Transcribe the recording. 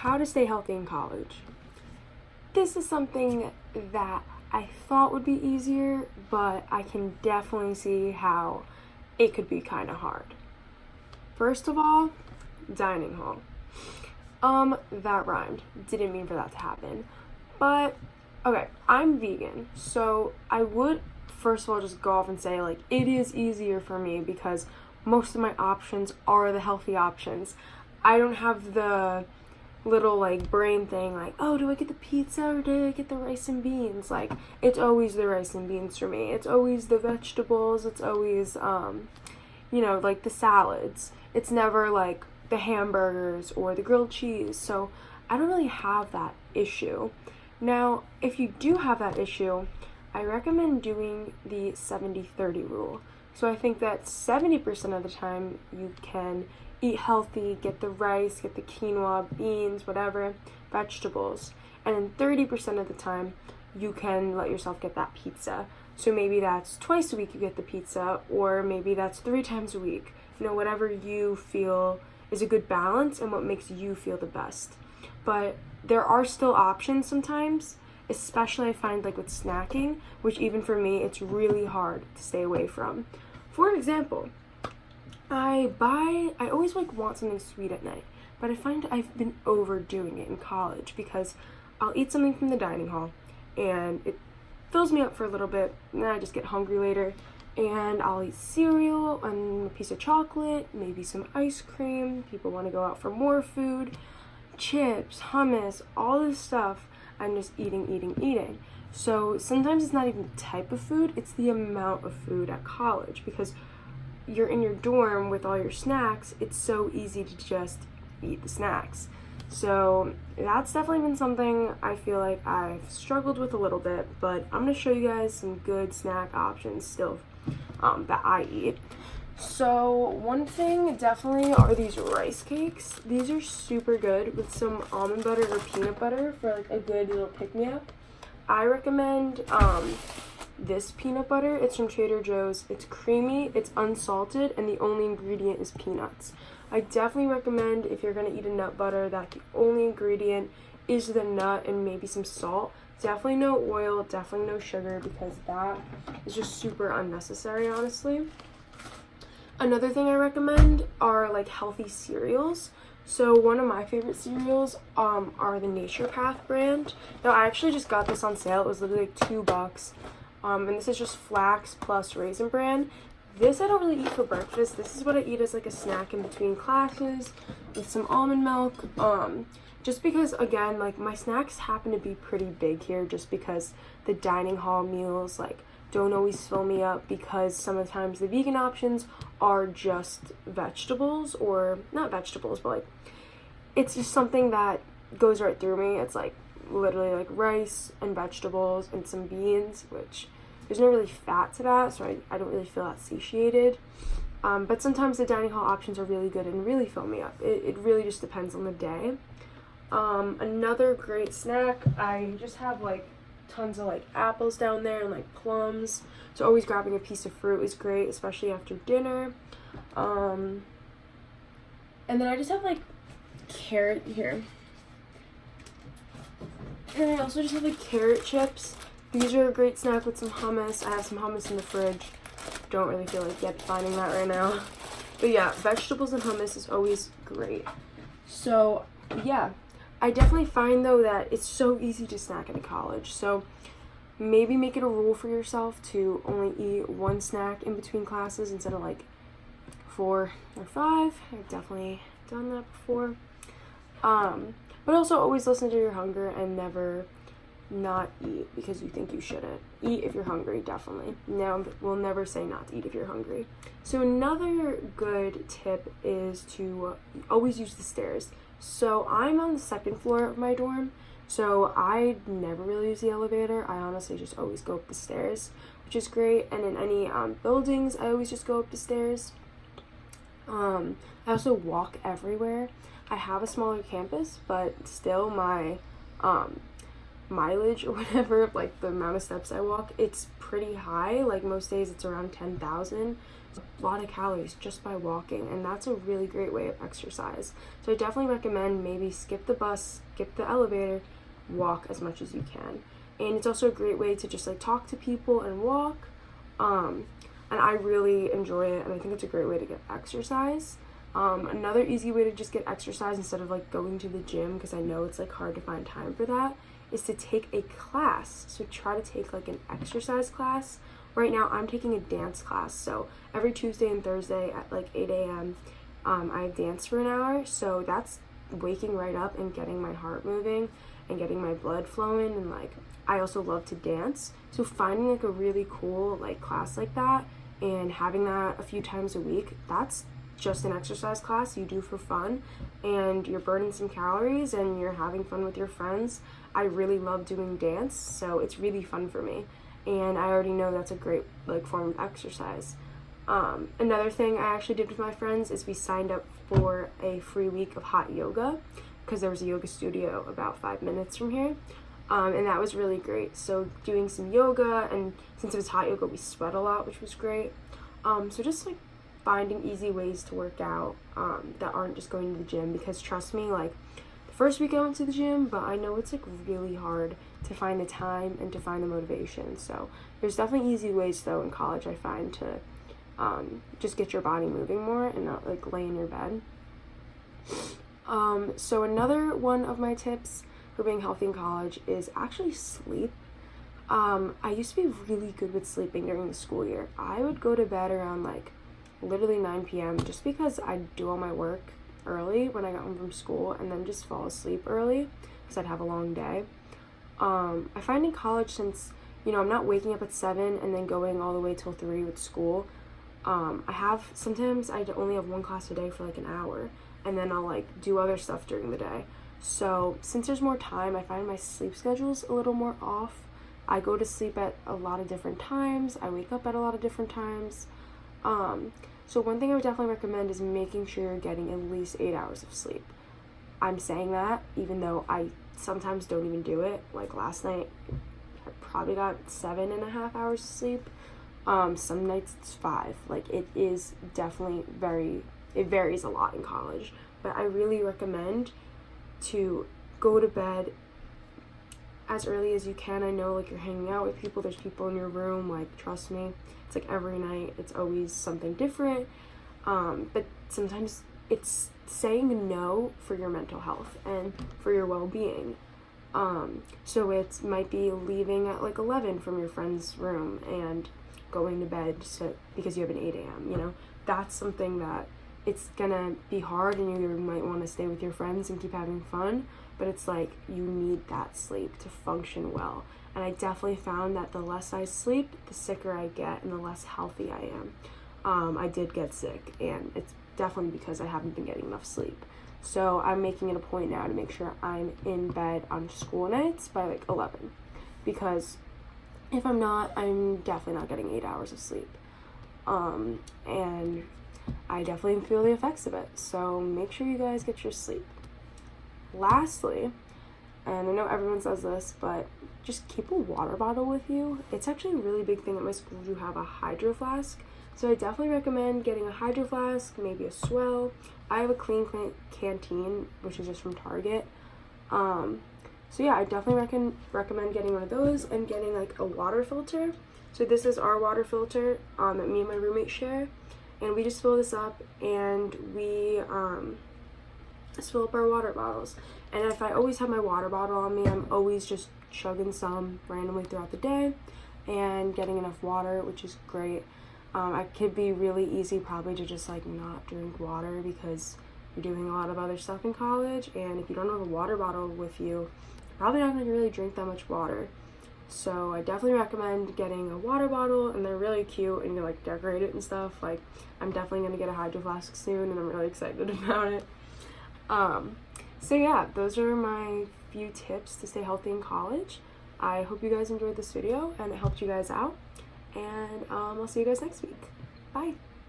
how to stay healthy in college. This is something that I thought would be easier, but I can definitely see how it could be kind of hard. First of all, dining hall. That rhymed. Didn't mean for that to happen. But, okay, I'm vegan, so I would first of all just go off and say, like, it is easier for me because most of my options are the healthy options. I don't have the little, like, brain thing, like, oh, do I get the pizza or do I get the rice and beans? Like, it's always the rice and beans for me. It's always the vegetables. It's always, like, the salads. It's never, like, the hamburgers or the grilled cheese. So I don't really have that issue. Now, if you do have that issue, I recommend doing the 70-30 rule. So I think that 70% of the time you can eat healthy, get the rice, get the quinoa, beans, whatever, vegetables. And then 30% of the time you can let yourself get that pizza. So maybe that's twice a week you get the pizza, or maybe that's 3 times a week. Whatever you feel is a good balance and what makes you feel the best. But there are still options sometimes, especially I find like with snacking, which even for me, it's really hard to stay away from. For example, I always want something sweet at night, but I find I've been overdoing it in college because I'll eat something from the dining hall and it fills me up for a little bit, and then I just get hungry later. And I'll eat cereal and a piece of chocolate, maybe some ice cream. People want to go out for more food, chips, hummus, all this stuff. I'm just eating. So sometimes it's not even the type of food, it's the amount of food at college. Because you're in your dorm with all your snacks, it's so easy to just eat the snacks. So that's definitely been something I feel like I've struggled with a little bit, but I'm going to show you guys some good snack options still that I eat. So one thing definitely are these rice cakes. These are super good with some almond butter or peanut butter for like a good little pick-me-up. I recommend this peanut butter. It's from Trader Joe's. It's creamy, it's unsalted, and the only ingredient is peanuts. I definitely recommend if you're going to eat a nut butter that the only ingredient is the nut and maybe some salt. Definitely no oil, definitely no sugar, because that is just super unnecessary, honestly. Another thing I recommend are like healthy cereals. So one of my favorite cereals are the Nature Path brand. Now I actually just got this on sale. It was literally like $2. And this is just flax plus raisin bran. This I don't really eat for breakfast. This is what I eat as like a snack in between classes with some almond milk. Just because, again, like my snacks happen to be pretty big here just because the dining hall meals like don't always fill me up, because sometimes the vegan options are just vegetables, or not vegetables, but like it's just something that goes right through me. It's like literally like rice and vegetables and some beans, which there's no really fat to that, so I don't really feel that satiated. But sometimes the dining hall options are really good and really fill me up. It really just depends on the day. Another great snack, I just have like tons of like apples down there and like plums, so always grabbing a piece of fruit is great, especially after dinner. And then I just have like carrot here, and I also just have like carrot chips. These are a great snack with some hummus. I have some hummus in the fridge. Don't really feel like yet finding that right now, but yeah, vegetables and hummus is always great. So yeah, I definitely find though that it's so easy to snack in college, so maybe make it a rule for yourself to only eat one snack in between classes instead of like 4 or 5. I've definitely done that before. But also always listen to your hunger and never not eat because you think you shouldn't. Eat if you're hungry, definitely. Now, we'll never say not to eat if you're hungry. So another good tip is to always use the stairs. So I'm on the 2nd floor of my dorm, so I never really use the elevator. I honestly just always go up the stairs, which is great. And in any buildings, I always just go up the stairs. I also walk everywhere. I have a smaller campus, but still my mileage or whatever, like the amount of steps I walk, it's pretty high. Like most days it's around 10,000. A lot of calories just by walking, and that's a really great way of exercise. So I definitely recommend maybe skip the bus, skip the elevator, walk as much as you can. And it's also a great way to just like talk to people and walk. And I really enjoy it, and I think it's a great way to get exercise. Another easy way to just get exercise instead of like going to the gym, because I know it's like hard to find time for that, is to take a class. So try to take like an exercise class. Right now I'm taking a dance class, so every Tuesday and Thursday at like 8 a.m. I have dance for an hour, so that's waking right up and getting my heart moving and getting my blood flowing, and like I also love to dance, so finding like a really cool like class like that and having that a few times a week, that's just an exercise class you do for fun, and you're burning some calories and you're having fun with your friends. I really love doing dance, so it's really fun for me, and I already know that's a great like form of exercise. Another thing I actually did with my friends is we signed up for a free week of hot yoga, because there was a yoga studio about 5 minutes from here, and that was really great. So doing some yoga, and since it was hot yoga we sweat a lot, which was great. So just like finding easy ways to work out that aren't just going to the gym, because trust me, like the first week I went to the gym, but I know it's like really hard to find the time and to find the motivation. So there's definitely easy ways though in college, I find, to just get your body moving more and not like lay in your bed. So another one of my tips for being healthy in college is actually sleep. I used to be really good with sleeping during the school year. I would go to bed around like literally 9 p.m. just because I'd do all my work early when I got home from school and then just fall asleep early because I'd have a long day. I find in college, since, you know, I'm not waking up at 7 and then going all the way till 3 with school, sometimes I only have one class a day for like an hour, and then I'll like do other stuff during the day. So since there's more time, I find my sleep schedule's a little more off. I go to sleep at a lot of different times. I wake up at a lot of different times. So one thing I would definitely recommend is making sure you're getting at least 8 hours of sleep. I'm saying that even though I sometimes don't even do it. Like last night, I probably got 7.5 hours of sleep. Some nights it's 5. Like it is definitely it varies a lot in college. But I really recommend to go to bed as early as you can. I know like you're hanging out with people, there's people in your room, like trust me, it's like every night it's always something different, but sometimes it's saying no for your mental health and for your well-being. So it might be leaving at like 11 from your friend's room and going to bed because you have an 8 a.m. you know, that's something that it's gonna be hard, and you might want to stay with your friends and keep having fun, but it's like you need that sleep to function well. And I definitely found that the less I sleep, the sicker I get and the less healthy I am. I did get sick, and it's definitely because I haven't been getting enough sleep. So I'm making it a point now to make sure I'm in bed on school nights by like 11, because if I'm not, I'm definitely not getting 8 hours of sleep. And I definitely feel the effects of it. So make sure you guys get your sleep. Lastly, and I know everyone says this, but just keep a water bottle with you. It's actually a really big thing at my school to have a hydro flask. So I definitely recommend getting a hydro flask, maybe a Swell. I have a Clean Canteen, which is just from Target. So yeah, I definitely recommend getting one of those and getting like a water filter. So this is our water filter that me and my roommate share. And we just fill this up, and we just fill up our water bottles. And if I always have my water bottle on me, I'm always just chugging some randomly throughout the day and getting enough water, which is great. It could be really easy probably to just like not drink water because you're doing a lot of other stuff in college, and if you don't have a water bottle with you, you're probably not going to really drink that much water. So I definitely recommend getting a water bottle, and they're really cute, and you like decorate it and stuff. Like I'm definitely going to get a hydro flask soon, and I'm really excited about it. So yeah, those are my few tips to stay healthy in college. I hope you guys enjoyed this video and it helped you guys out, and I'll see you guys next week. Bye.